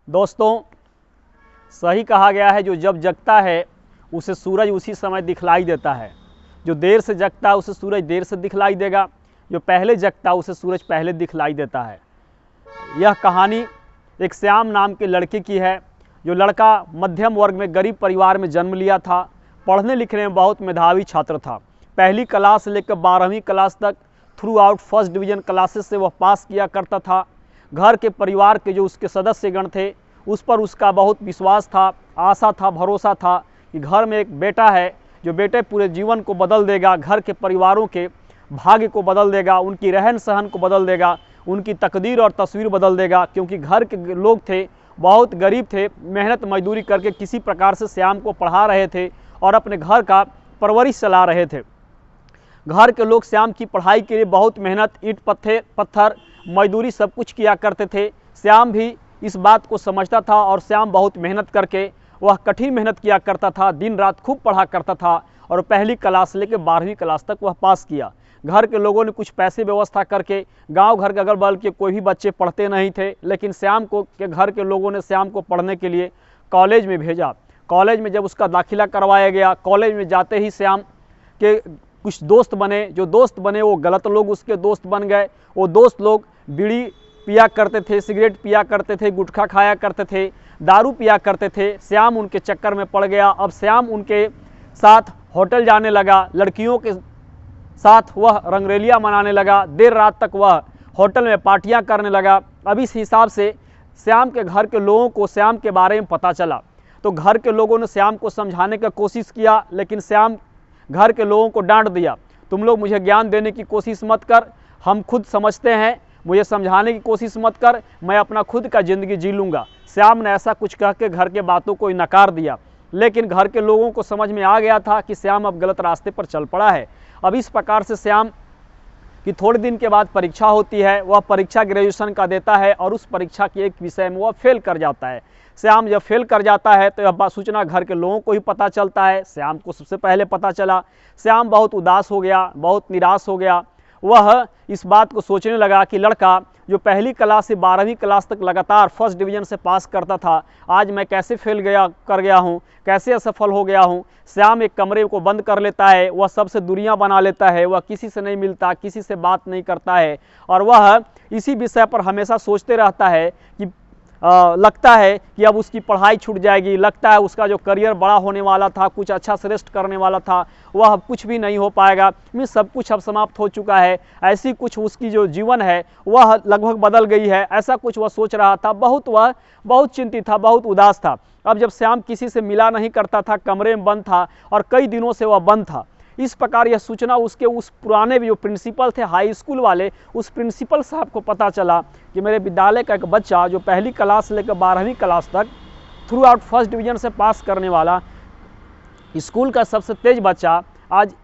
दोस्तों, सही कहा गया है, जो जब जगता है उसे सूरज उसी समय दिखलाई देता है। जो देर से जगता है उसे सूरज देर से दिखलाई देगा, जो पहले जगता है उसे सूरज पहले दिखलाई देता है। यह कहानी एक श्याम नाम के लड़के की है। जो लड़का मध्यम वर्ग में गरीब परिवार में जन्म लिया था, पढ़ने लिखने में बहुत मेधावी छात्र था। पहली क्लास से लेकर 12वीं क्लास तक through out first division classes से वह पास किया करता था। घर के परिवार के जो उसके सदस्यगण थे उस पर उसका बहुत विश्वास था, आशा था, भरोसा था कि घर में एक बेटा है जो बेटे पूरे जीवन को बदल देगा, घर के परिवारों के भाग्य को बदल देगा, उनकी रहन सहन को बदल देगा, उनकी तकदीर और तस्वीर बदल देगा। क्योंकि घर के लोग थे बहुत गरीब थे, मेहनत मजदूरी करके किसी प्रकार से श्याम को पढ़ा रहे थे और अपने घर का परवरिश चला रहे थे। घर के लोग श्याम की पढ़ाई के लिए बहुत मेहनत, ईंट पत्थर मजदूरी सब कुछ किया करते थे। श्याम भी इस बात को समझता था और श्याम बहुत मेहनत करके वह कठिन मेहनत किया करता था, दिन रात खूब पढ़ा करता था और पहली क्लास से लेकर 12वीं क्लास तक वह पास किया। घर के लोगों ने कुछ पैसे व्यवस्था करके, गांव घर के अगल बगल के कोई भी बच्चे पढ़ते नहीं थे, लेकिन श्याम को के घर के लोगों ने श्याम को पढ़ने के लिए कॉलेज में भेजा। कॉलेज में जब उसका दाखिला करवाया गया, कॉलेज में जाते ही श्याम के कुछ दोस्त बने। जो दोस्त बने वो गलत लोग उसके दोस्त बन गए। वो दोस्त लोग बीड़ी पिया करते थे, सिगरेट पिया करते थे, गुटखा खाया करते थे, दारू पिया करते थे। श्याम उनके चक्कर में पड़ गया। अब श्याम उनके साथ होटल जाने लगा, लड़कियों के साथ वह रंगरेलियाँ मनाने लगा, देर रात तक वह होटल में पार्टियां करने लगा। अब इस हिसाब से श्याम के घर के लोगों को श्याम के बारे में पता चला, तो घर के लोगों ने श्याम को समझाने का कोशिश किया, लेकिन श्याम घर के लोगों को डांट दिया। तुम लोग मुझे ज्ञान देने की कोशिश मत कर, हम खुद समझते हैं, मुझे समझाने की कोशिश मत कर, मैं अपना खुद का ज़िंदगी जी लूँगा। श्याम ने ऐसा कुछ कह के घर के बातों को नकार दिया, लेकिन घर के लोगों को समझ में आ गया था कि श्याम अब गलत रास्ते पर चल पड़ा है। अब इस प्रकार से श्याम की थोड़े दिन के बाद परीक्षा होती है। वह परीक्षा ग्रेजुएशन का देता है और उस परीक्षा के एक विषय में वह फेल कर जाता है। श्याम जब फेल कर जाता है तो यह सूचना घर के लोगों को ही पता चलता है। श्याम को सबसे पहले पता चला। श्याम बहुत उदास हो गया, बहुत निराश हो गया। वह इस बात को सोचने लगा कि लड़का जो पहली क्लास से 12वीं क्लास तक लगातार फर्स्ट डिवीज़न से पास करता था, आज मैं कैसे फेल कर गया हूँ, कैसे असफल हो गया हूँ। श्याम एक कमरे को बंद कर लेता है, वह सबसे दूरियां बना लेता है, वह किसी से नहीं मिलता, किसी से बात नहीं करता है और वह इसी विषय पर हमेशा सोचते रहता है कि लगता है कि अब उसकी पढ़ाई छूट जाएगी, लगता है उसका जो करियर बड़ा होने वाला था, कुछ अच्छा श्रेष्ठ करने वाला था, वह अब कुछ भी नहीं हो पाएगा, सब कुछ अब समाप्त हो चुका है। ऐसी कुछ उसकी जो जीवन है वह लगभग बदल गई है, ऐसा कुछ वह सोच रहा था। वह बहुत चिंतित था, बहुत उदास था। अब जब श्याम किसी से मिला नहीं करता था, कमरे में बंद था और कई दिनों से वह बंद था, इस प्रकार यह सूचना उसके उस पुराने जो प्रिंसिपल थे हाई स्कूल वाले, उस प्रिंसिपल साहब को पता चला कि मेरे विद्यालय का एक बच्चा जो पहली क्लास से लेकर 12वीं क्लास तक थ्रू आउट फर्स्ट डिवीज़न से पास करने वाला स्कूल का सबसे तेज बच्चा आज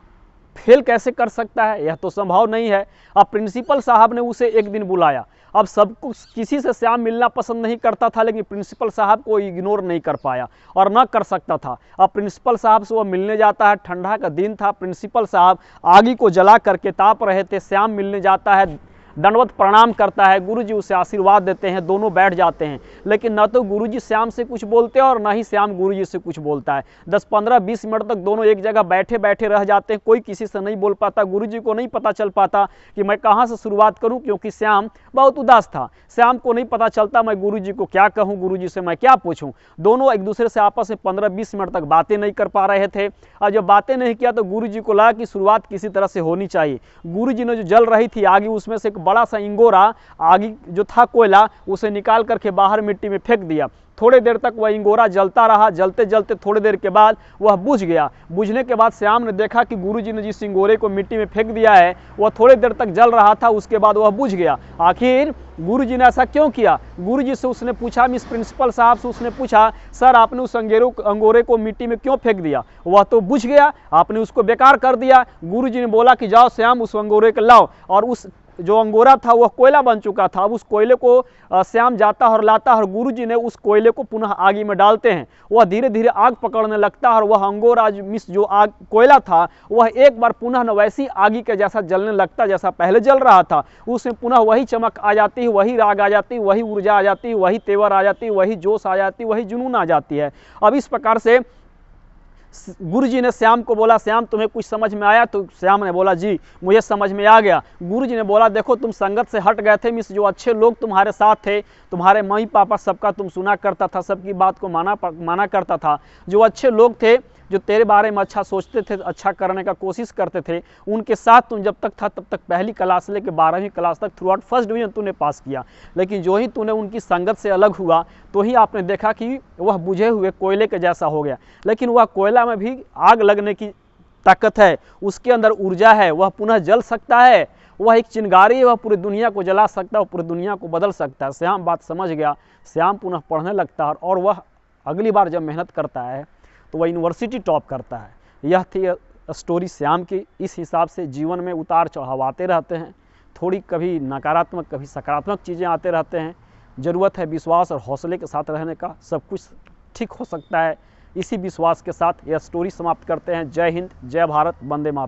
फेल कैसे कर सकता है, यह तो संभव नहीं है। अब प्रिंसिपल साहब ने उसे एक दिन बुलाया। अब सब कुछ किसी से श्याम मिलना पसंद नहीं करता था, लेकिन प्रिंसिपल साहब को इग्नोर नहीं कर पाया और न कर सकता था। अब प्रिंसिपल साहब से वह मिलने जाता है, ठंडा का दिन था, प्रिंसिपल साहब आगे को जला करके ताप रहे थे। श्याम मिलने जाता है, दंडवत प्रणाम करता है, गुरुजी उसे आशीर्वाद देते हैं, दोनों बैठ जाते हैं। लेकिन न तो गुरुजी श्याम से कुछ बोलते हैं और न ही श्याम गुरुजी से कुछ बोलता है। 10, 15, 20 मिनट तक दोनों एक जगह बैठे बैठे रह जाते हैं, कोई किसी से नहीं बोल पाता। गुरुजी को नहीं पता चल पाता कि मैं कहाँ से शुरुआत करूँ, क्योंकि श्याम बहुत उदास था। श्याम को नहीं पता चलता मैं गुरुजी को क्या कहूँ, गुरुजी से मैं क्या पूछूँ। दोनों एक दूसरे से आपस में 15-20 मिनट तक बातें नहीं कर पा रहे थे और जब बातें नहीं किया तो गुरुजी को लगा कि शुरुआत किसी तरह से होनी चाहिए। गुरुजी ने जो जल रही थी आगे, उसमें से बड़ा सा इंगोरा आगे जो था कोयला, उसे निकाल करके बाहर मिट्टी में फेंक दिया। थोड़े देर तक वह इंगोरा जलता रहा, जलते जलते थोड़ी देर के बाद वह बुझ गया। बुझने के बाद श्याम ने देखा कि गुरुजी ने जिस इंगोरे को मिट्टी में फेंक दिया है वह थोड़ी देर तक जल रहा था, उसके बाद वह बुझ गया। आखिर गुरुजी ने ऐसा क्यों किया? गुरुजी से उसने पूछा, मिस प्रिंसिपल साहब से उसने पूछा, सर आपने उस अंगोरे को मिट्टी में क्यों फेंक दिया? वह तो बुझ गया, आपने उसको बेकार कर दिया। गुरुजी ने बोला कि जाओ श्याम उस अंगोरे को लाओ और उस जो अंगोरा था वह कोयला बन चुका था। अब उस कोयले को श्याम जाता और लाता और गुरुजी ने उस कोयले को पुनः आग में डालते हैं। वह धीरे धीरे आग पकड़ने लगता है और वह अंगोरा मिस जो आग कोयला था वह एक बार पुनः न वैसी आगी के जैसा जलने लगता जैसा पहले जल रहा था। उसमें पुनः वही चमक आ जाती है, वही राग आ जाती है, वही ऊर्जा आ जाती है, वही तेवर आ जाती है, वही जोश आ जाती है, वही जुनून आ जाती है। अब इस प्रकार से गुरुजी ने श्याम को बोला, श्याम तुम्हें कुछ समझ में आया? तो श्याम ने बोला, जी मुझे समझ में आ गया। गुरुजी ने बोला, देखो तुम संगत से हट गए थे, मिस जो अच्छे लोग तुम्हारे साथ थे, तुम्हारे मम्मी पापा सबका तुम सुना करता था, सबकी बात को माना करता था। जो अच्छे लोग थे, जो तेरे बारे में अच्छा सोचते थे, अच्छा करने का कोशिश करते थे, उनके साथ तुम जब तक था तब तक पहली क्लास से लेकर 12वीं क्लास तक थ्रू आउट फर्स्ट डिवीजन तूने पास किया। लेकिन जो ही तूने उनकी संगत से अलग हुआ तो ही आपने देखा कि वह बुझे हुए कोयले के जैसा हो गया। लेकिन वह कोयला में भी आग लगने की ताकत है, उसके अंदर ऊर्जा है, वह पुनः जल सकता है, वह एक चिंगारी है, वह पूरी दुनिया को जला सकता है, पूरी दुनिया को बदल सकता है। श्याम बात समझ गया, श्याम पुनः पढ़ने लगता है और वह अगली बार जब मेहनत करता है तो वह यूनिवर्सिटी टॉप करता है। यह थी स्टोरी श्याम की। इस हिसाब से जीवन में उतार चढ़ाव आते रहते हैं, थोड़ी कभी नकारात्मक कभी सकारात्मक चीज़ें आते रहते हैं। ज़रूरत है विश्वास और हौसले के साथ रहने का, सब कुछ ठीक हो सकता है। इसी विश्वास के साथ यह स्टोरी समाप्त करते हैं। जय हिंद, जय भारत, वंदे मातरम।